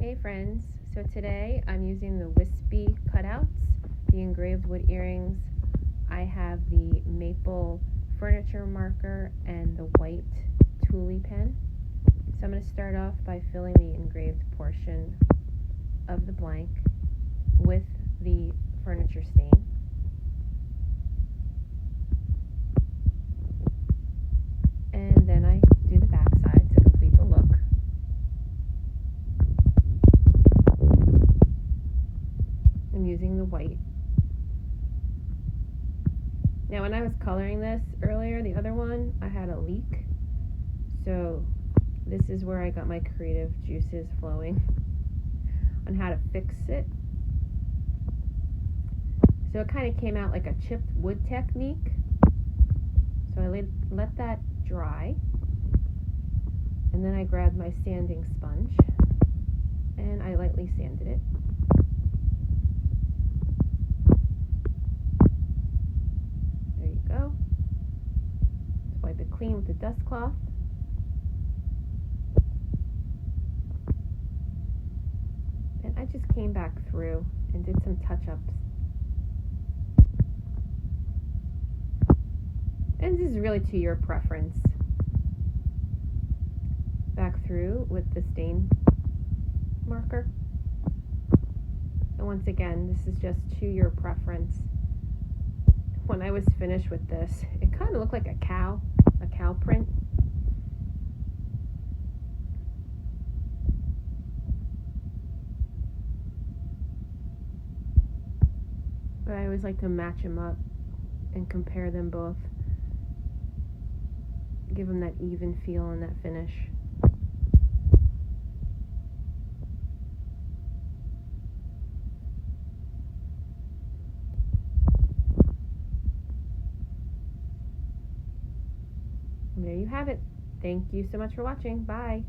Hey friends, so today I'm using the Whispy cutouts, the engraved wood earrings. I have the maple furniture marker and the white Tooli pen. So I'm going to start off by filling the engraved portion of the blank with the furniture stain. And then I do the back side to complete the look. I'm using the white. Now when I was coloring this earlier, the other one, I had a leak. So this is where I got my creative juices flowing on how to fix it. So it kind of came out like a chipped wood technique. So I let that dry. And then I grabbed my sanding sponge and I lightly sanded it. There you go. Just wipe it clean with the dust cloth. And I just came back through and did some touch-ups. And this is really to your preference. Back through with the stain marker. And once again, this is just to your preference. When I was finished with this, it kind of looked like a cow print. But I always like to match them up and compare them both. Give them that even feel and that finish. And there you have it. Thank you so much for watching. Bye.